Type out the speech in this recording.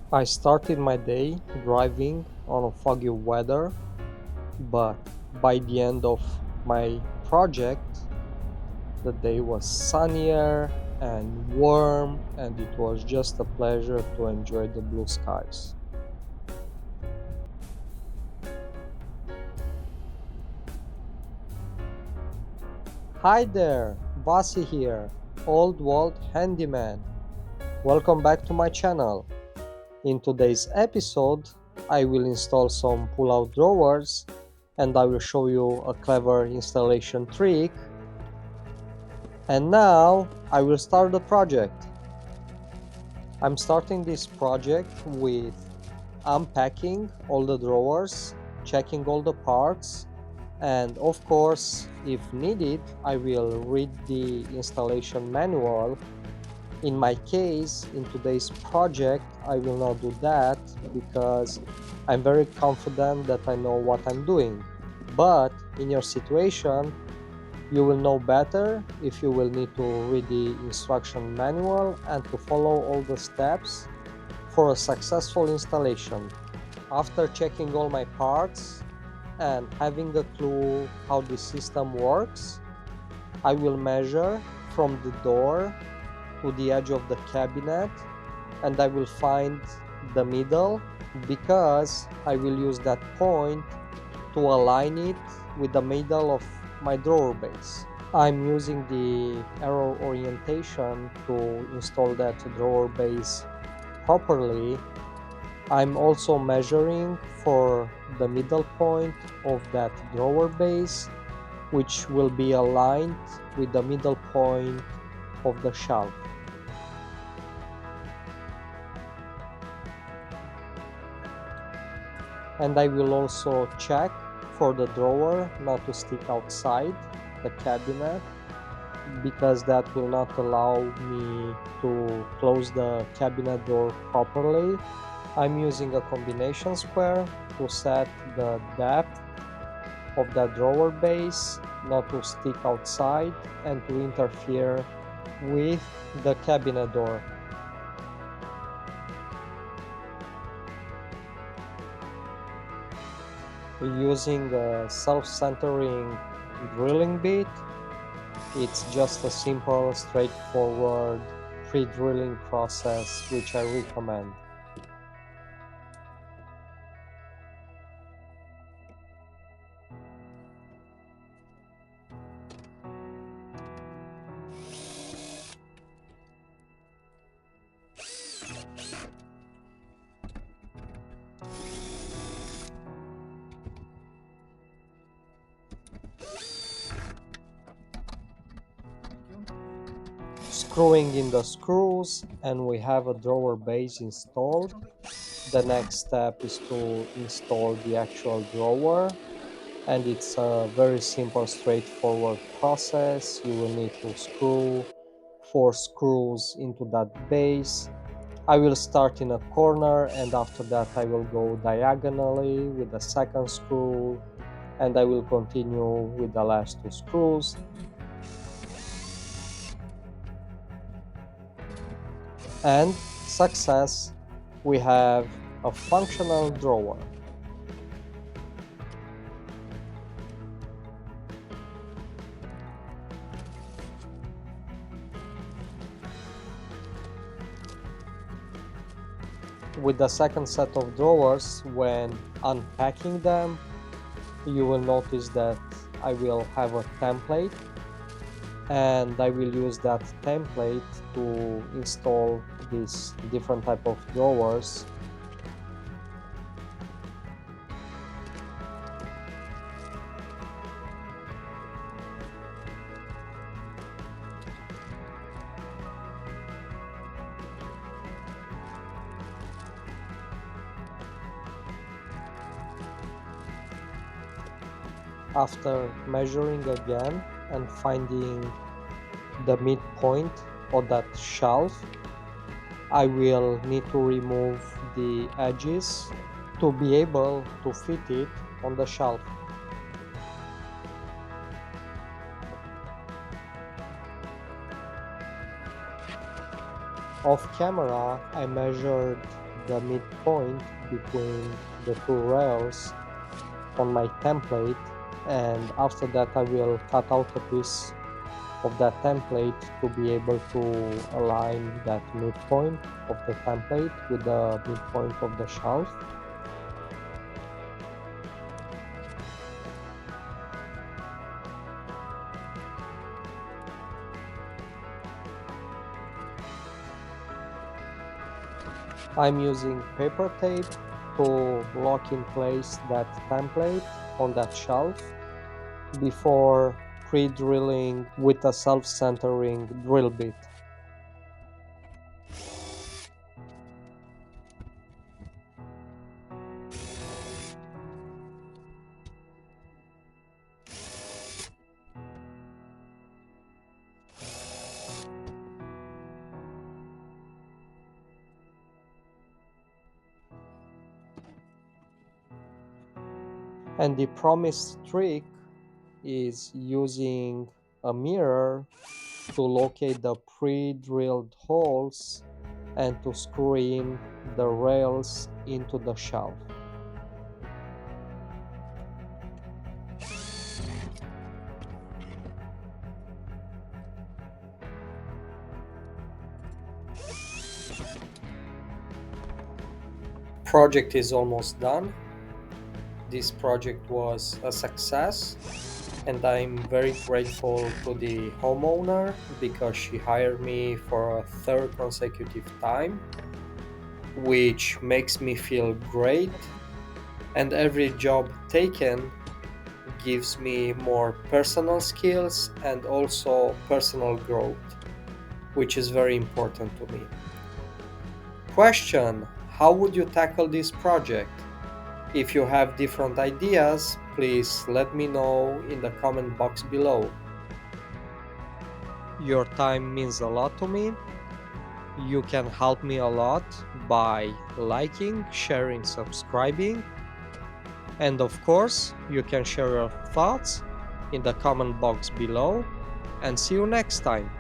I started my day driving on a foggy weather, but by the end of my project, the day was sunnier and warm, and it was just a pleasure to enjoy the blue skies. Hi there, Vasi here, Old World Handyman. Welcome back to my channel. In today's episode, I will install some pull-out drawers and I will show you a clever installation trick. And now I will start the project. I'm starting this project with unpacking all the drawers, checking all the parts, and of course, if needed, I will read the installation manual. In my case, in today's project, I will not do that because I'm very confident that I know what I'm doing. But in your situation, you will know better if you will need to read the instruction manual and to follow all the steps for a successful installation. After checking all my parts and having a clue how the system works, I will measure from the door to the edge of the cabinet and I will find the middle because I will use that point to align it with the middle of my drawer base. I'm using the arrow orientation to install that drawer base properly. I'm also measuring for the middle point of that drawer base, which will be aligned with the middle point of the shelf. And I will also check for the drawer not to stick outside the cabinet because that will not allow me to close the cabinet door properly. I'm using a combination square to set the depth of the drawer base not to stick outside and to interfere with the cabinet door. Using a self-centering drilling bit, it's just a simple, straightforward pre-drilling process which I recommend. Screwing in the screws and we have a drawer base installed. The next step is to install the actual drawer, and it's a very simple, straightforward process. You will need to screw 4 screws into that base. I will start in a corner and after that I will go diagonally with the second screw and I will continue with the last 2 screws. And success, we have a functional drawer. With the second set of drawers, when unpacking them, you will notice that I will have a template and I will use that template to install these different type of drawers. After measuring again and finding the midpoint of that shelf, I will need to remove the edges to be able to fit it on the shelf. Off camera, I measured the midpoint between the two rails on my template, and after that I will cut out a piece of that template to be able to align that midpoint of the template with the midpoint of the shelf. I'm using paper tape to lock in place that template on that shelf before pre-drilling with a self-centering drill bit. And the promised trick is using a mirror to locate the pre-drilled holes and to screw in the rails into the shelf. Project is almost done. This project was a success, and I'm very grateful to the homeowner because she hired me for a third consecutive time, which makes me feel great. And every job taken gives me more personal skills and also personal growth, which is very important to me. Question: how would you tackle this project? If you have different ideas, please let me know in the comment box below. Your time means a lot to me. You can help me a lot by liking, sharing, subscribing, and of course, you can share your thoughts in the comment box below. And see you next time.